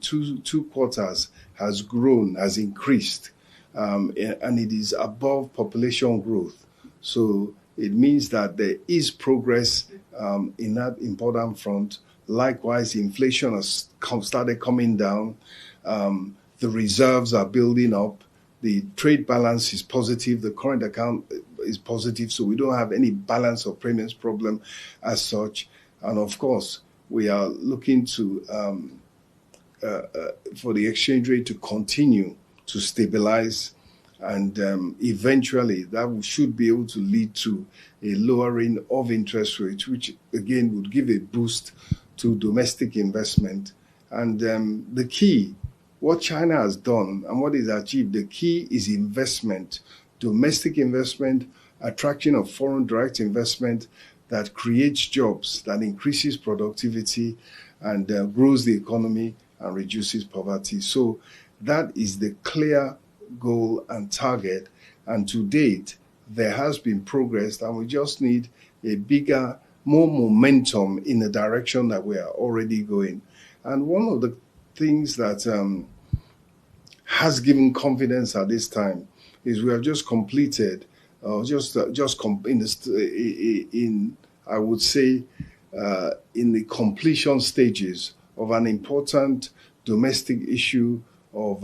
two quarters has grown, has increased, and it is above population growth. So it means that there is progress in that important front. Likewise, inflation has started coming down. The reserves are building up. The trade balance is positive. The current account is positive. So we don't have any balance of payments problem as such. And of course, we are looking to for the exchange rate to continue to stabilize, and eventually that should be able to lead to a lowering of interest rates, which again would give a boost to domestic investment. And the key, what China has done and what is achieved, the key is investment, domestic investment, attraction of foreign direct investment that creates jobs, that increases productivity and grows the economy and reduces poverty. So that is the clear goal and target. And to date, there has been progress, and we just need a bigger, more momentum in the direction that we are already going. And one of the things that has given confidence at this time is we have just completed, in I would say in the completion stages of an important domestic issue of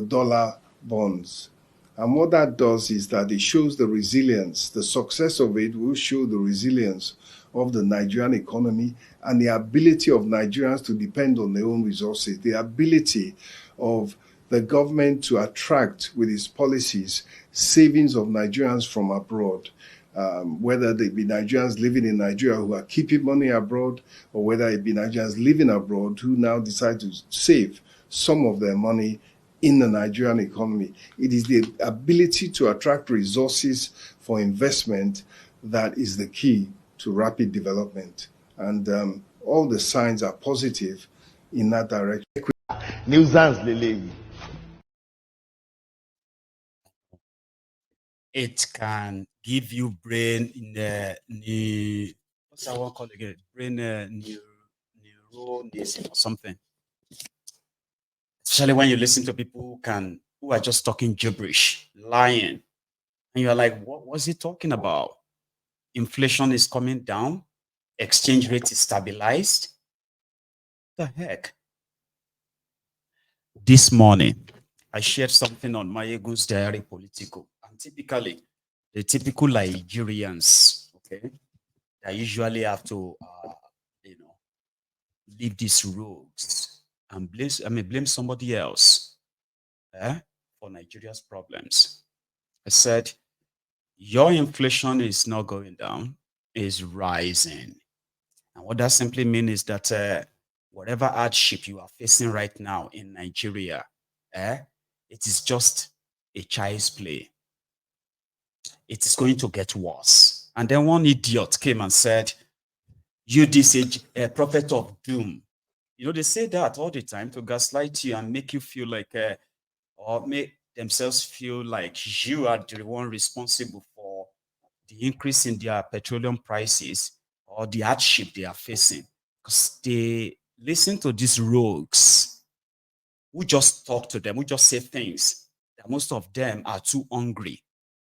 dollar bonds. And what that does is that it shows the resilience. The success of it will show the resilience of the Nigerian economy and the ability of Nigerians to depend on their own resources, the ability of the government to attract with its policies savings of Nigerians from abroad. Whether they be Nigerians living in Nigeria who are keeping money abroad, or whether it be Nigerians living abroad who now decide to save some of their money in the Nigerian economy. It is the ability to attract resources for investment that is the key to rapid development. And all the signs are positive in that direction. Nuisance lele. It can give you brain in the what's that one called again? Brain neuronism or something. Especially when you listen to people who are just talking gibberish, lying, and you're like, what was he talking about? Inflation is coming down, exchange rate is stabilized. The heck? This morning, I shared something on my Ego's Diary Political. And typically, the typical Nigerians, okay, that usually have to, leave these rogues and blame somebody else for Nigeria's problems. I said, your inflation is not going down, is rising. And what that simply means is that whatever hardship you are facing right now in Nigeria, it is just a child's play. It is going to get worse. And then one idiot came and said, you this a prophet of doom. You know, they say that all the time to gaslight you and make you feel like, or make themselves feel like you are the one responsible for the increase in their petroleum prices or the hardship they are facing. Because they listen to these rogues who just talk to them, who just say things that most of them are too hungry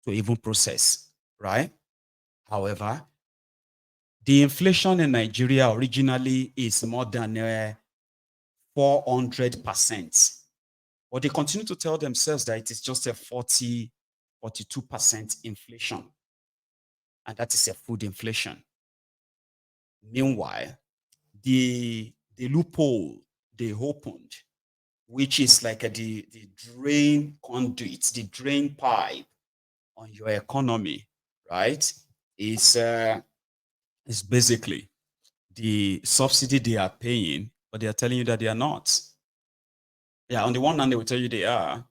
to even process, right? However, the inflation in Nigeria originally is more than 400%. But they continue to tell themselves that it is just a 42% inflation. And that is a food inflation. Meanwhile, the loophole they opened, which is like the drain conduit, the drain pipe on your economy, right, is basically the subsidy they are paying, but they are telling you that they are not. Yeah, on the one hand, they will tell you they are.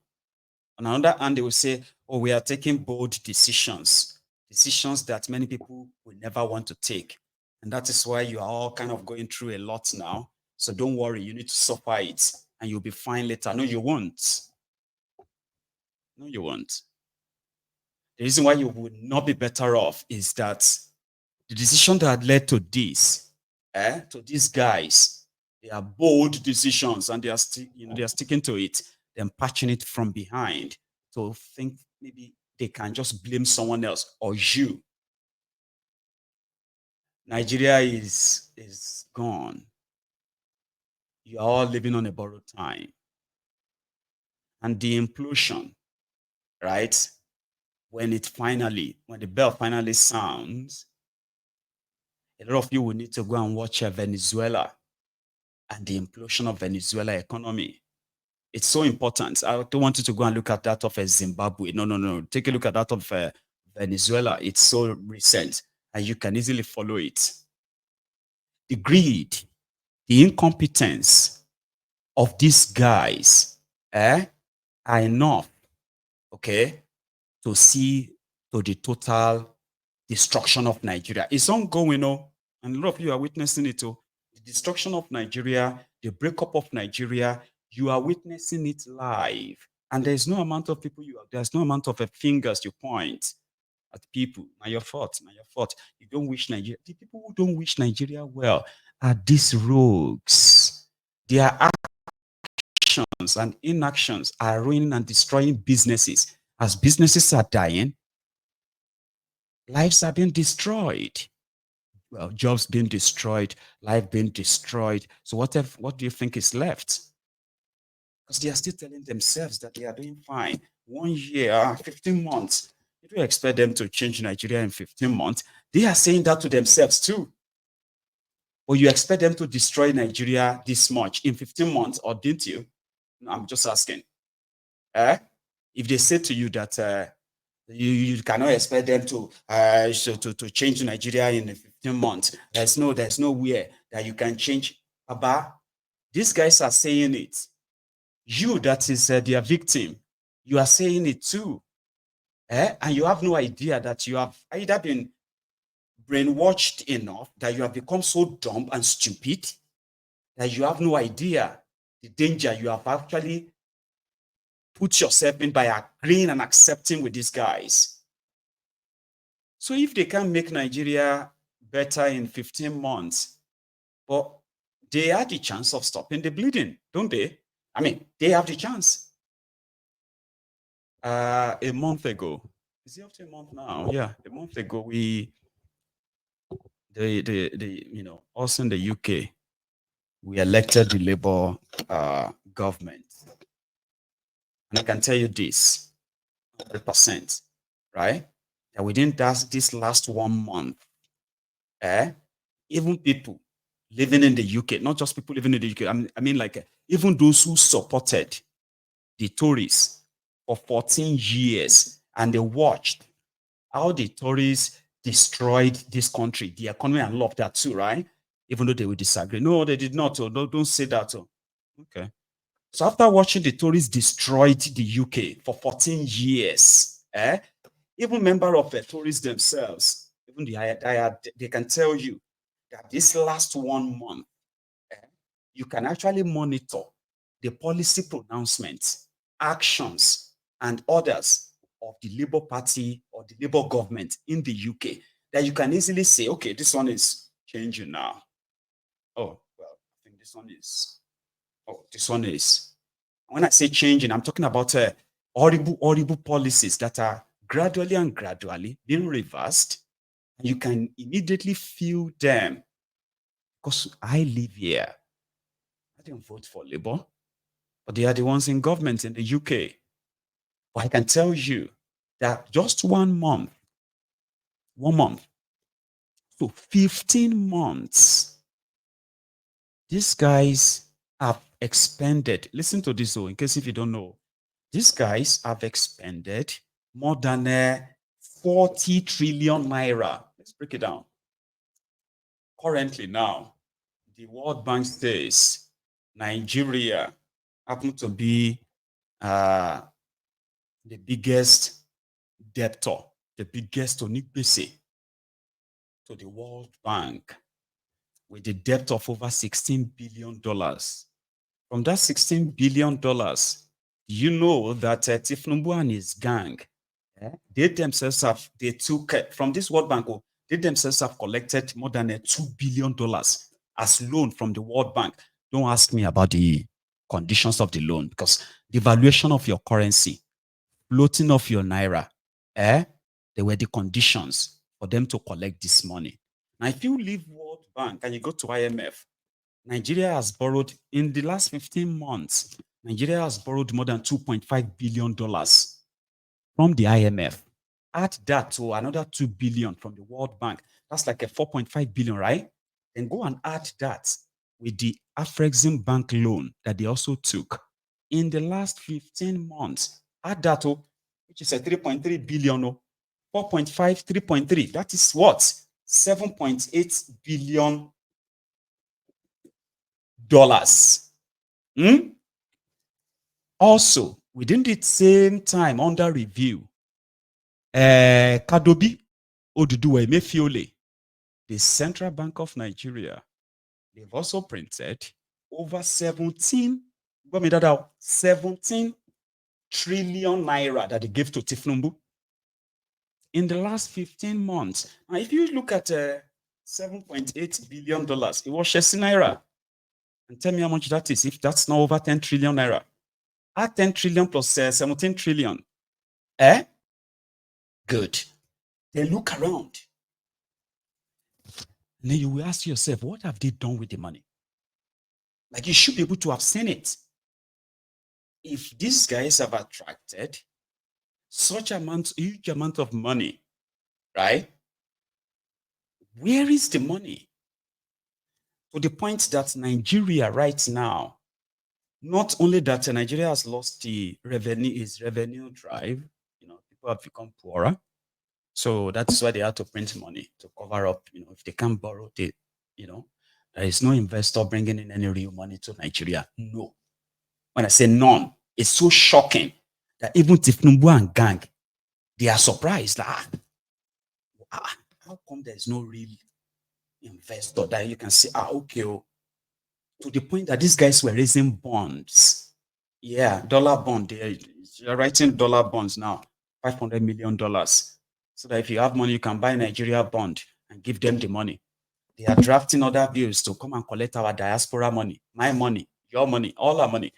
On the other hand, they will say, oh, we are taking bold decisions that many people will never want to take. And that is why you are all kind of going through a lot now. So don't worry, you need to suffer it and you'll be fine later. No, you won't. No, you won't. The reason why you would not be better off is that the decision that led to this, to these guys They are bold decisions, and they are they are sticking to it. Then patching it from behind to think maybe they can just blame someone else or you. Nigeria is gone. You are all living on a borrowed time. And the implosion, right? When the bell finally sounds, a lot of you will need to go and watch Venezuela and the implosion of Venezuela economy. It's so important. I don't want you to go and look at that of Zimbabwe. No. Take a look at that of Venezuela. It's so recent and you can easily follow it. The greed, the incompetence of these guys are enough, okay, to see to the total destruction of Nigeria. It's ongoing, and a lot of you are witnessing it. The destruction of Nigeria, the breakup of Nigeria, you are witnessing it live. And there's no amount of people there's no amount of fingers you point at people. Now your fault. You don't wish Nigeria. The people who don't wish Nigeria well are these rogues. Their actions and inactions are ruining and destroying businesses. As businesses are dying, lives are being destroyed. Well, jobs being destroyed, life being destroyed. So what do you think is left? Because they are still telling themselves that they are doing fine. 1 year, 15 months. You don't expect them to change Nigeria in 15 months. They are saying that to themselves too. Or you expect them to destroy Nigeria this much in 15 months, or didn't you? No, I'm just asking. If they say to you that you cannot expect them to change Nigeria in 15 months. There's nowhere that you can change. Baba, these guys are saying it. You, that is their victim, you are saying it too. And you have no idea that you have either been brainwashed enough that you have become so dumb and stupid that you have no idea the danger you have actually put yourself in by agreeing and accepting with these guys. So if they can make Nigeria better in 15 months, but they have the chance of stopping the bleeding, don't they? I mean, they have the chance. A month ago, is it up to a month now? Yeah, a month ago, us in the UK, we elected the Labour government. And I can tell you this, 100%, right? That within this last 1 month, even people living in the UK, not just people living in the UK, I mean like even those who supported the Tories for 14 years and they watched how the Tories destroyed this country, the economy, and love that too, right? Even though they would disagree. No, they did not. Don't say that. Okay. So after watching the Tories destroyed the UK for 14 years, even members of the Tories themselves, even they can tell you that this last 1 month, you can actually monitor the policy pronouncements, actions, and orders of the Labour Party or the Labour government in the UK, that you can easily say, okay, this one is changing now. Oh, well, I think this one is. When I say changing, I'm talking about horrible policies that are gradually being reversed. And you can immediately feel them. Because I live here. I didn't vote for Labour, but they are the ones in government in the UK. But I can tell you that just 1 month, so 15 months, these guys have expended, listen to this, in case if you don't know, these guys have expended more than 40 trillion naira. Let's break it down. Currently now, the World Bank says Nigeria happen to be the biggest debtor, the biggest onígbèsè to the World Bank, with a debt of over $16 billion. From that $16 billion, you know that Tifnumbu and his gang, they themselves from this World Bank, they themselves have collected more than $2 billion as loan from the World Bank. Don't ask me about the conditions of the loan because the valuation of your currency, floating of your naira, they were the conditions for them to collect this money. Now, if you leave World Bank and you go to IMF, Nigeria has borrowed in the last 15 months, Nigeria has borrowed more than $2.5 billion from the IMF. Add that to another 2 billion from the World Bank. That's like a 4.5 billion, right? Then go and add that with the Afrexim Bank loan that they also took in the last 15 months. Add that to, which is a 3.3 billion, 4.5, 3.3. That is what? $7.8 billion. Also, within the same time under review, Kadobi Oduduwa Emefiole, the Central Bank of Nigeria, they've also printed over 17 trillion naira that they gave to Tifnumbu in the last 15 months. Now, if you look at $7.8 billion, it was Shesi naira. And tell me how much that is, if that's not over 10 trillion naira. Add 10 trillion plus 17 trillion. Good. Then look around. And then you will ask yourself, what have they done with the money? Like, you should be able to have seen it. If these guys have attracted such huge amount of money, right? Where is the money? To the point that Nigeria right now, not only that Nigeria has lost its revenue drive, people have become poorer. So that's why they have to print money to cover up, if they can't borrow, there is no investor bringing in any real money to Nigeria. No. When I say none, it's so shocking that even Tifnumbu and gang, they are surprised. How come there's no real investor that you can say, okay, to the point that these guys were raising bonds. Yeah, dollar bond. They're writing dollar bonds now, $500 million. So that if you have money, you can buy Nigeria bond and give them the money. They are drafting other bills to come and collect our diaspora money, my money, your money, all our money.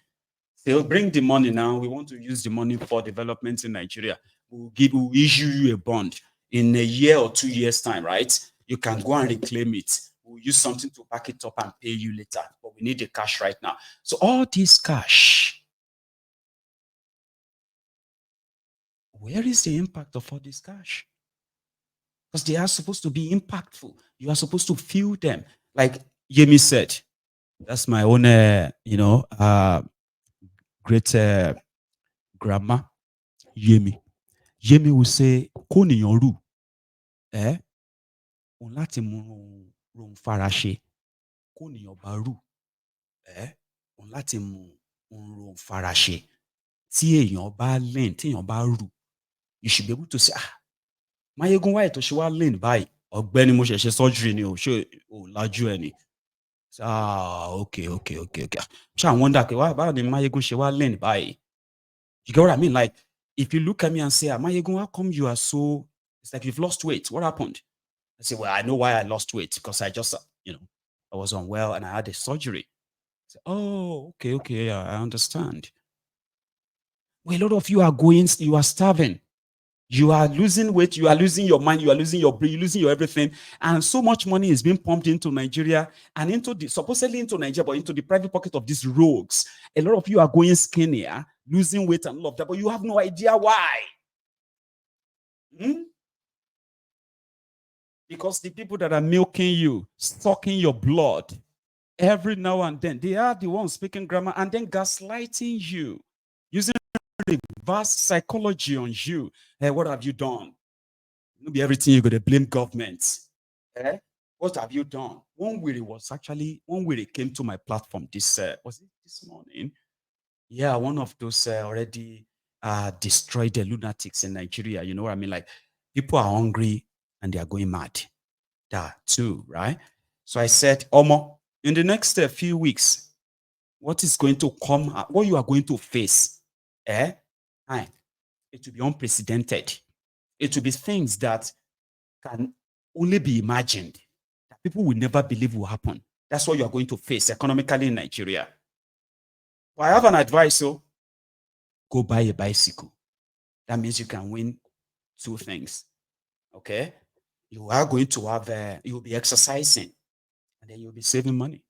They'll bring the money now. We want to use the money for development in Nigeria. We'll issue you a bond in a year or 2 years' time, right? You can go and reclaim it. We'll use something to back it up and pay you later. But we need the cash right now. So all this cash, where is the impact of all this cash? Because they are supposed to be impactful. You are supposed to feel them. Like Yemi said, that's my own, great grandma, Yemi. Yemi will say, "Kóníyàn rù, òun láti mú rohun fara ṣe. Kóníyàn bá rù, òun láti mú rohun fara ṣe. Tí èèyàn bá learn, tí èèyàn bá rù, you should be able to say, Máyégún wáyé tó ṣe wá learn báyìí. Ọ̀gbẹ́ni mo ṣẹ̀ṣẹ̀ surgery ni o, ṣé o lájú ẹ ni?" Okay. Ṣá wonder pé báwo ni Máyégún ṣe wá learn báyìí? You get what I mean? Like, if you look at me and say, Máyégún, how come you are so, it's like you've lost weight. What happened? I say, well, I know why I lost weight because I just, I was unwell and I had a surgery. I say, okay, yeah, I understand. Well, a lot of you are starving. You are losing weight, you are losing your mind, you are losing your brain, you're losing your everything. And so much money is being pumped into Nigeria and supposedly into Nigeria, but into the private pocket of these rogues. A lot of you are going skinnier, losing weight and all of that, but you have no idea why. Because the people that are milking you, sucking your blood every now and then, they are the ones speaking grammar and then gaslighting you, using reverse psychology on you. Hey, what have you done? Maybe everything you're going to blame government. What have you done? One way came to my platform this morning? Yeah, one of those already destroyed the lunatics in Nigeria. You know what I mean? Like, people are hungry and they are going mad. That too, right? So I said, Omo, in the next few weeks, what is going to come, what you are going to face, it will be unprecedented. It will be things that can only be imagined, that people will never believe will happen. That's what you are going to face economically in Nigeria. But I have an advice, so go buy a bicycle. That means you can win two things. Okay? You are going to have, you'll be exercising, and then you'll be saving money.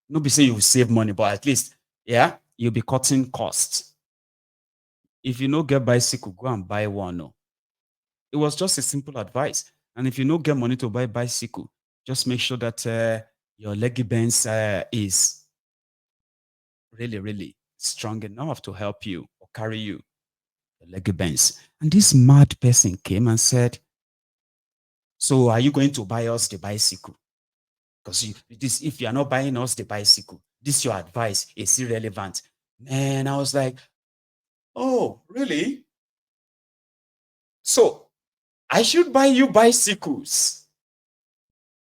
Not be saying you will save money, but at least, yeah, you'll be cutting costs. If you no get bicycle, go and buy one. No. It was just a simple advice. And if you no get money to buy bicycle, just make sure that your leggy bands is really, really strong enough to help you or carry you, the leggy bands. And this mad person came and said, so are you going to buy us the bicycle? Because if you are not buying us the bicycle, this your advice is irrelevant. Man, I was like, oh, really? So I should buy you bicycles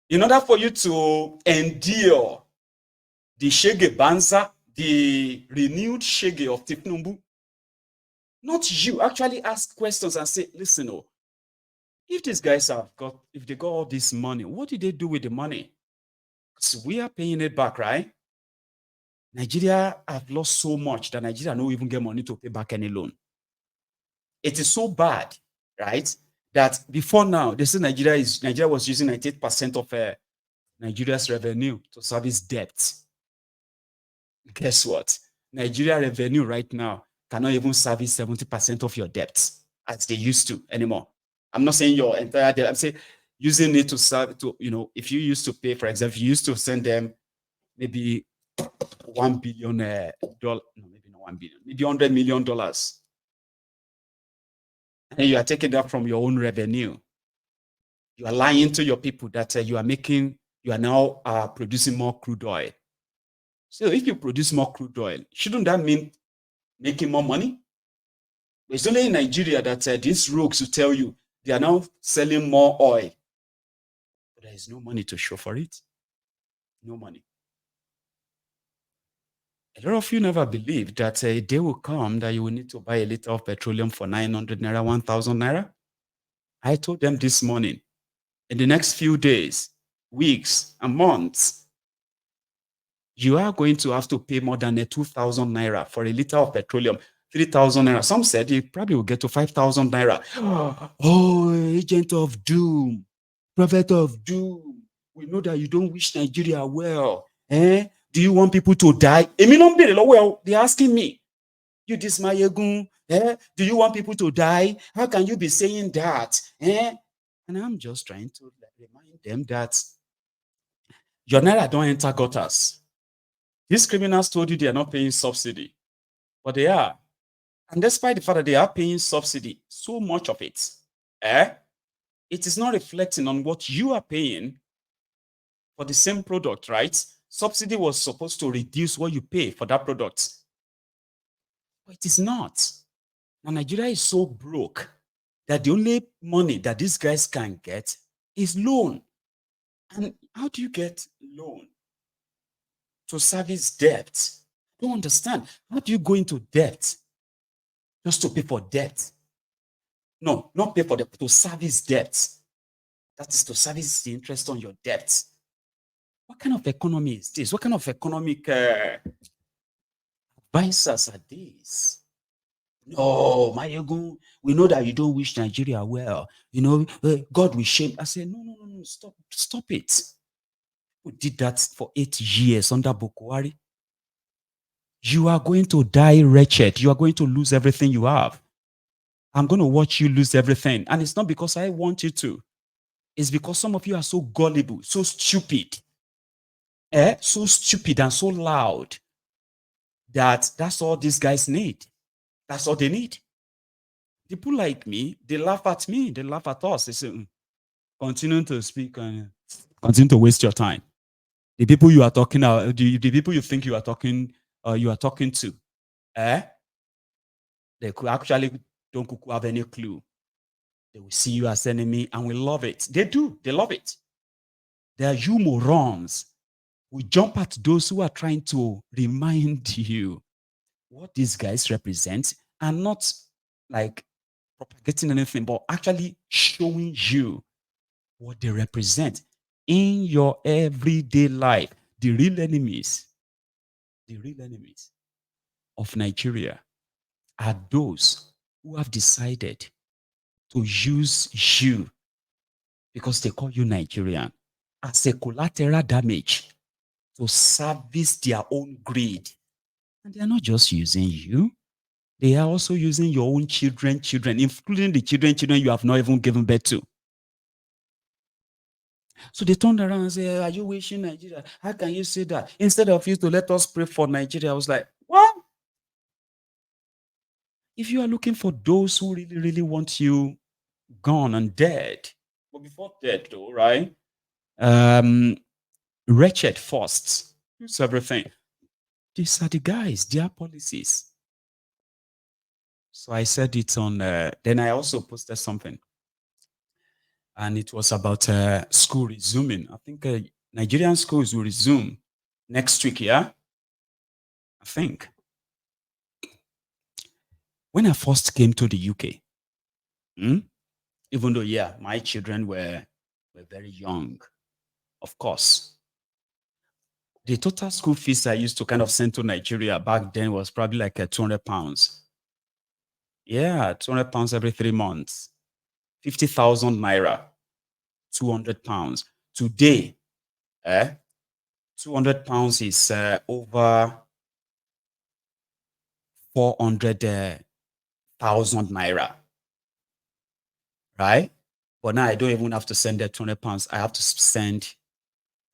in order for you to endure the Shege Banza, the renewed Shege of Tinubu. Not you. Actually ask questions and say, listen, oh, if these guys if they got all this money, what did they do with the money? Because we are paying it back, right? Nigeria have lost so much that Nigeria don't even get money to pay back any loan. It is so bad, right? That before now, they say Nigeria was using 98% of Nigeria's revenue to service debt. Guess what? Nigeria revenue right now cannot even service 70% of your debt as they used to anymore. I'm not saying your entire debt. I'm saying using it to serve to, if you used to pay, for example, you used to send them maybe $1 billion, no, maybe not 1 billion, maybe $100 million. And you are taking that from your own revenue. You are lying to your people that you are now producing more crude oil. So if you produce more crude oil, shouldn't that mean making more money? It's only in Nigeria that these rogues will tell you they are now selling more oil. But there is no money to show for it. No money. A lot of you never believed that a day will come that you will need to buy a liter of petroleum for 900 naira, 1,000 naira. I told them this morning, in the next few days, weeks, and months, you are going to have to pay more than 2,000 naira for a liter of petroleum, 3,000 naira. Some said it probably will get to 5,000 naira. Oh, agent of doom, prophet of doom. We know that you don't wish Nigeria well. Do you want people to die? They're asking me, you this Mayegun, do you want people to die? How can you be saying that? And I'm just trying to remind them that your naira don't enter gutters. These criminals told you they are not paying subsidy, but they are. And despite the fact that they are paying subsidy, so much of it, it is not reflecting on what you are paying for the same product, right? Subsidy was supposed to reduce what you pay for that product. But it is not. Now, Nigeria is so broke that the only money that these guys can get is loan. And how do you get loan to service debt? I don't understand. How do you go into debt just to pay for debt? No, not pay for debt, to service debt. That is to service the interest on your debt. What kind of economy is this? What kind of economic advisors are these? No, Mayegun, we know that you don't wish Nigeria well. God will shame. I say, no, stop it. We did that for 8 years under Boko Haram. You are going to die wretched. You are going to lose everything you have. I'm going to watch you lose everything. And it's not because I want you to. It's because some of you are so gullible, so stupid. So stupid and so loud that that's all these guys need. That's all they need. People like me, they laugh at me. They laugh at us. They say, continue to speak and continue to waste your time. The people you are talking the people you think you are talking to, they could actually don't have any clue. They will see you as enemy and will love it. They do. They love it. They are you morons. We jump at those who are trying to remind you what these guys represent, and not like propagating anything, but actually showing you what they represent in your everyday life. the real enemies of Nigeria are those who have decided to use you because they call you Nigerian as a collateral damage to service their own greed. And they are not just using you, they are also using your own children, including the children you have not even given birth to. So they turned around and said, are you wishing Nigeria? How can you say that? Instead of you to let us pray for Nigeria, I was like, what? If you are looking for those who really, really want you gone and dead, but before dead though, right? Wretched first. It's everything. These are the guys, their policies. So I said it on, then I also posted something. And it was about school resuming. I think Nigerian schools will resume next week, yeah? I think. When I first came to the UK, even though, yeah, my children were very young, of course. The total school fees I used to kind of send to Nigeria back then was probably like 200 pounds. Yeah, 200 pounds every 3 months. 50,000 naira, 200 pounds. Today, 200 pounds is over 400,000 naira, right? But now I don't even have to send that 200 pounds. I have to send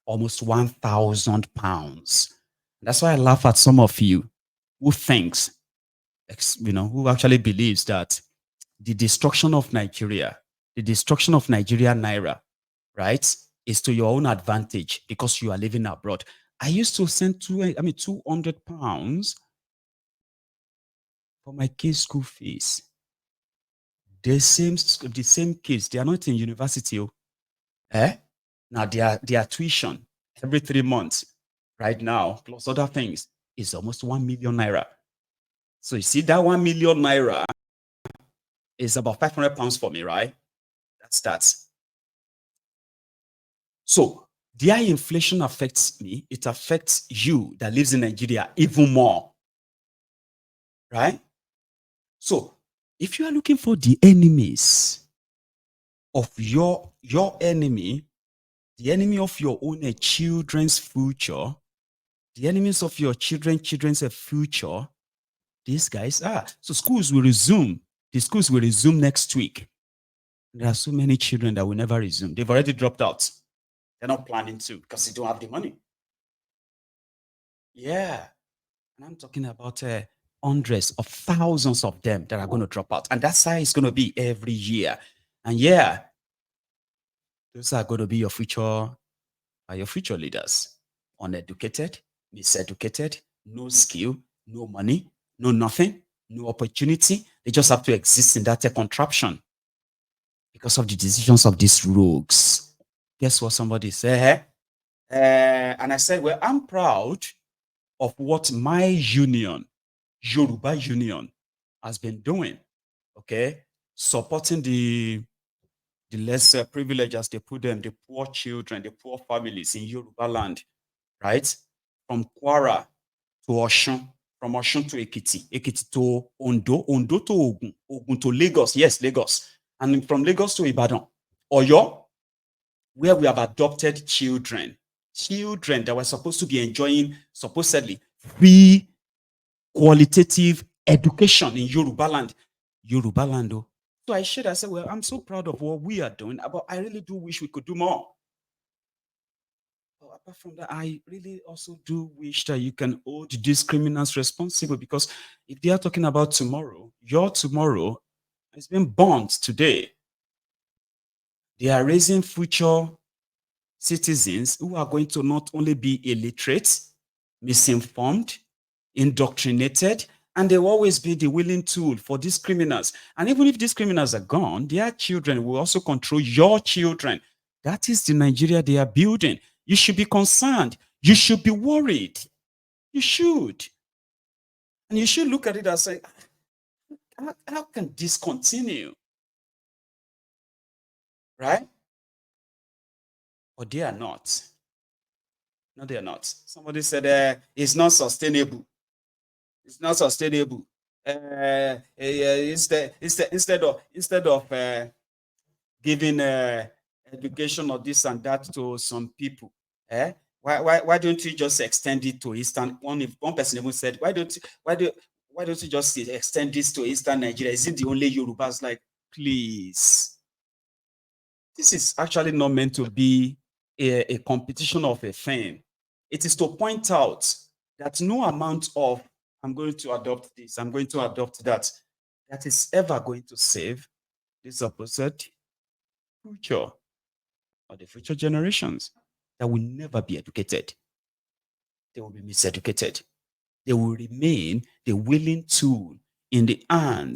almost 1,000 pounds. That's why I laugh at some of you who thinks, who actually believes that the destruction of Nigeria, the destruction of Nigeria naira, right, is to your own advantage because you are living abroad. I used to send 200 pounds for my kids' school fees. The same kids, they are not in university. Now their tuition every 3 months right now, plus other things, is almost 1 million naira. So you see that 1 million naira is about 500 pounds for me, right? That's that. So their inflation affects me. It affects you that lives in Nigeria even more, right? So if you are looking for the enemies of your enemy, the enemy of your own children's future, the enemies of your children's future, these guys are. So schools will resume. The schools will resume next week. There are so many children that will never resume. They've already dropped out. They're not planning to because they don't have the money. Yeah. And I'm talking about hundreds of thousands of them that are going to drop out. And that's how it's going to be every year. And yeah, those are going to be your future leaders. Uneducated, miseducated, no skill, no money, no nothing, no opportunity. They just have to exist in that contraption because of the decisions of these rogues. Guess what somebody said? And I said, well, I'm proud of what my union, Yoruba Union, has been doing. Okay, supporting the less privileged, as they put them, the poor children, the poor families in Yoruba land, right? From Kwara to Oshun, from Oshun to Ekiti, Ekiti to Ondo, Ondo to Ogun, Ogun to Lagos, yes, Lagos, and from Lagos to Ibadan, Oyo, where we have adopted children that were supposed to be enjoying supposedly free qualitative education in Yoruba land. Oh. So I said, well, I'm so proud of what we are doing, but I really do wish we could do more. But apart from that, I really also do wish that you can hold these criminals responsible, because if they are talking about tomorrow, your tomorrow has been burnt today. They are raising future citizens who are going to not only be illiterate, misinformed, indoctrinated, and they will always be the willing tool for these criminals. And even if these criminals are gone, their children will also control your children. That is the Nigeria they are building. You should be concerned. You should be worried. You should. And you should look at it and say, how can this continue? Right? But they are not. No, they are not. Somebody said it's not sustainable. It's not sustainable. Instead of giving education or this and that to some people, why don't you just extend it to Eastern? One person even said, why don't you just extend this to Eastern Nigeria? Is it the only Yorubas? Like, please, this is actually not meant to be a competition of a thing. It is to point out that no amount of I'm going to adopt this, I'm going to adopt that is ever going to save this opposite future or the future generations that will never be educated. They will be miseducated. They will remain the willing tool in the hand